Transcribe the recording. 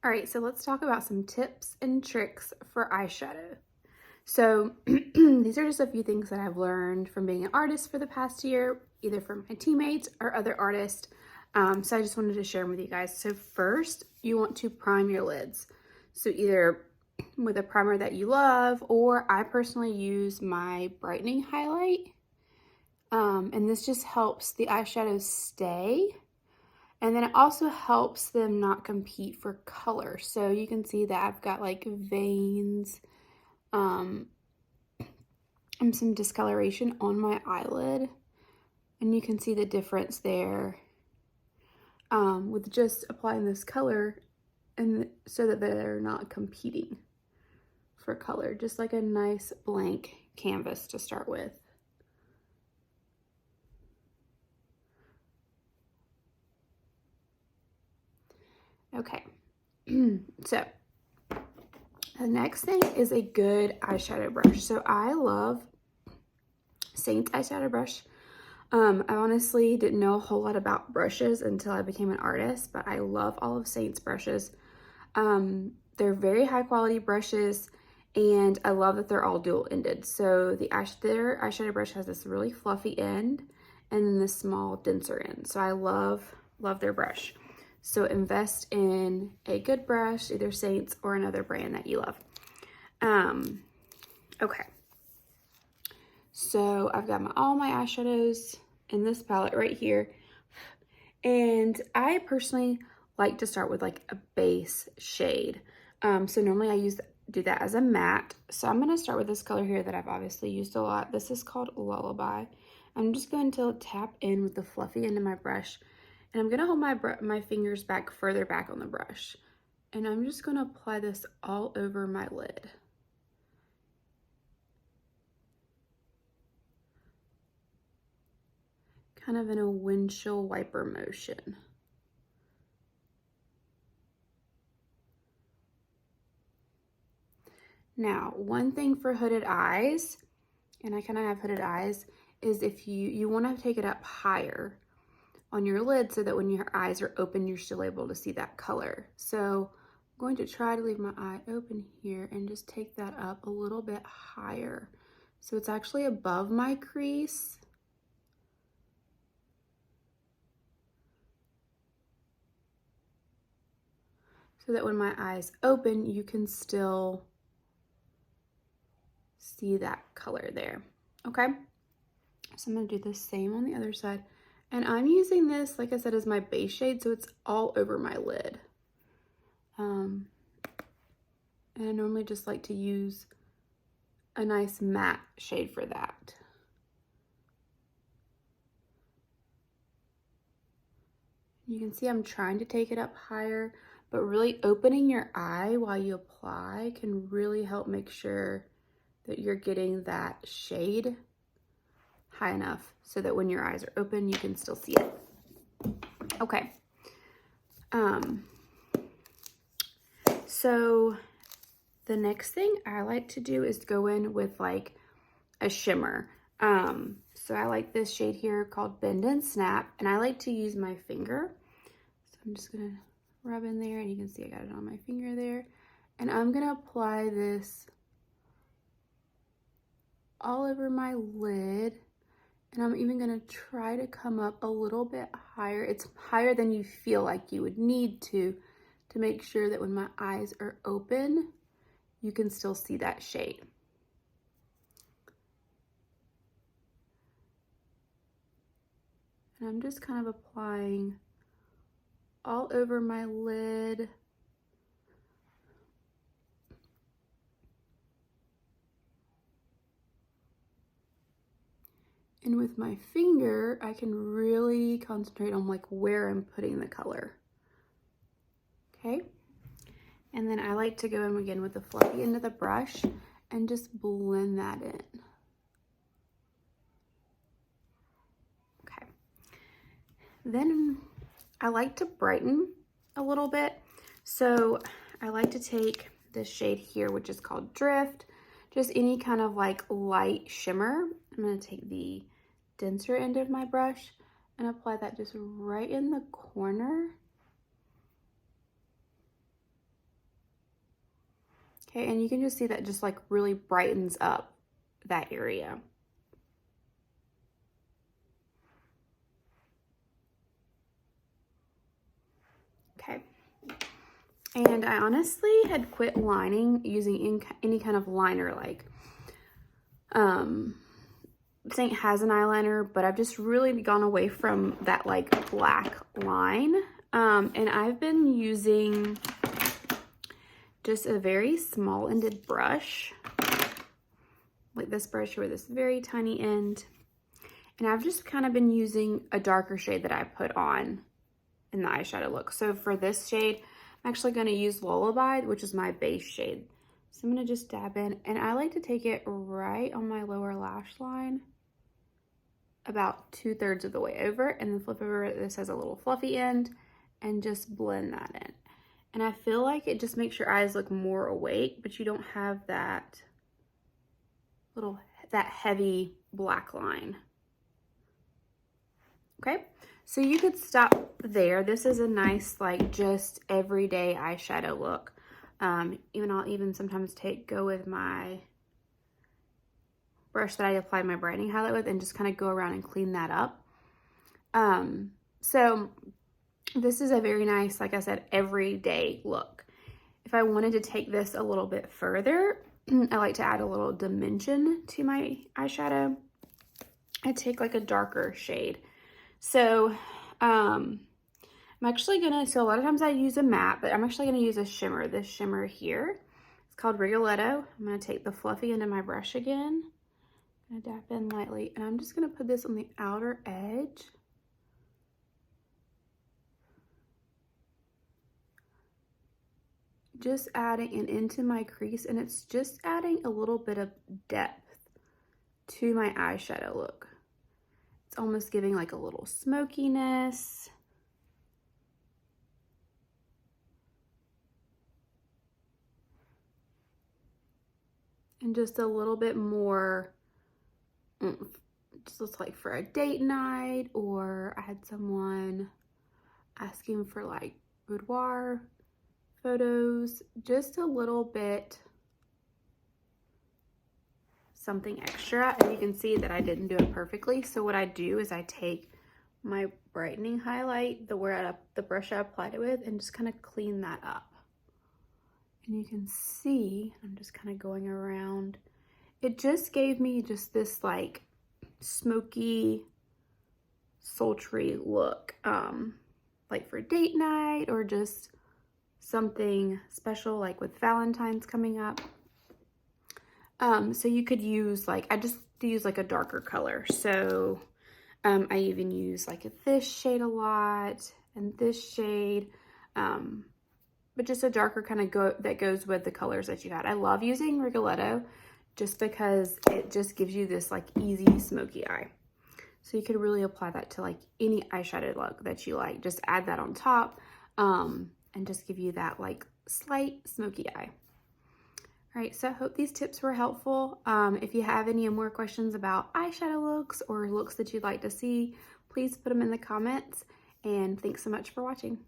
All right, so let's talk about some tips and tricks for eyeshadow. So these are just a few things that I've learned from being an artist for the past year, either from my teammates or other artists. So I just wanted to share them with you guys. So first, you want to prime your lids. So either with a primer that you love, or I personally use my brightening highlight. And this just helps the eyeshadows stay. And then it also helps them not compete for color. So you can see that I've got like veins and some discoloration on my eyelid. And you can see the difference there with just applying this color, and so that they're not competing for color. Just like a nice blank canvas to start with. Okay, so the next thing is a good eyeshadow brush. So I love Saint's eyeshadow brush. I honestly didn't know a whole lot about brushes until I became an artist, but I love all of Saint's brushes. They're very high quality brushes, and I love that they're all dual ended. So their eyeshadow brush has this really fluffy end and then this small denser end. So I love their brush. So invest in a good brush, either Saint's or another brand that you love. Okay. So I've got all my eyeshadows in this palette right here. And I personally like to start with like a base shade. So normally I do that as a matte. So I'm going to start with this color here that I've obviously used a lot. This is called Lullaby. I'm just going to tap in with the fluffy end of my brush. And I'm going to hold my fingers back further back on the brush. And I'm just going to apply this all over my lid. Kind of in a windshield wiper motion. Now, one thing for hooded eyes, and I kind of have hooded eyes, is if you want to take it up higher on your lid so that when your eyes are open, you're still able to see that color. So I'm going to try to leave my eye open here and just take that up a little bit higher. So it's actually above my crease. So that when my eyes open, you can still see that color there. Okay, so I'm going to do the same on the other side. And I'm using this, like I said, as my base shade, so it's all over my lid. And I normally just like to use a nice matte shade for that. You can see I'm trying to take it up higher, but really opening your eye while you apply can really help make sure that you're getting that shade high enough so that when your eyes are open, you can still see it. Okay. So the next thing I like to do is go in with like a shimmer. So I like this shade here called Bend and Snap, and I like to use my finger. So I'm just gonna rub in there, and you can see I got it on my finger there. And I'm gonna apply this all over my lid. And I'm even gonna try to come up a little bit higher. It's higher than you feel like you would need to make sure that when my eyes are open, you can still see that shade. And I'm just kind of applying all over my lid. And with my finger, I can really concentrate on like where I'm putting the color. Okay. And then I like to go in again with the fluffy end of the brush and just blend that in. Okay. Then I like to brighten a little bit. So I like to take this shade here, which is called Drift, just any kind of like light shimmer. I'm going to take the denser end of my brush and apply that just right in the corner. Okay, and you can just see that just like really brightens up that area. Okay. And I honestly had quit lining using any kind of liner, like Saint has an eyeliner, but I've just really gone away from that like black line. And I've been using just a very small ended brush, like this brush with this very tiny end. And I've just kind of been using a darker shade that I put on in the eyeshadow look. So for this shade, I'm actually going to use Lullaby, which is my base shade. So I'm going to just dab in, and I like to take it right on my lower lash line, about 2/3 of the way over, and then flip over. This has a little fluffy end, and just blend that in. And I feel like it just makes your eyes look more awake, but you don't have that heavy black line. Okay, so you could stop there. This is a nice, like, just everyday eyeshadow look. I'll even sometimes go with my brush that I applied my brightening highlight with and just kind of go around and clean that up. So this is a very nice, like I said, everyday look. If I wanted to take this a little bit further, I like to add a little dimension to my eyeshadow. I take like a darker shade. So I'm actually gonna, so a lot of times I use a matte, but I'm actually gonna use a shimmer, this shimmer here. It's called Rigoletto. I'm gonna take the fluffy end of my brush again. I'm gonna dab in lightly, and I'm just gonna put this on the outer edge. Just adding it into my crease, and it's just adding a little bit of depth to my eyeshadow look. It's almost giving like a little smokiness. And just a little bit more oomph. Just looks like for a date night, or I had someone asking for like boudoir photos, just a little bit something extra. And you can see that I didn't do it perfectly. So what I do is I take my brightening highlight, the brush I applied it with, and just kind of clean that up. And you can see, I'm just kind of going around. It just gave me just this like smoky, sultry look, like for date night or just something special like with Valentine's coming up. So you could use like, I just use like a darker color. So I even use like this shade a lot and this shade, but just a darker kind of that goes with the colors that you had. I love using Rigoletto just because it just gives you this like easy smoky eye. So you could really apply that to like any eyeshadow look that you like. Just add that on top and just give you that like slight smoky eye. All right, so I hope these tips were helpful. If you have any more questions about eyeshadow looks or looks that you'd like to see, please put them in the comments. And thanks so much for watching.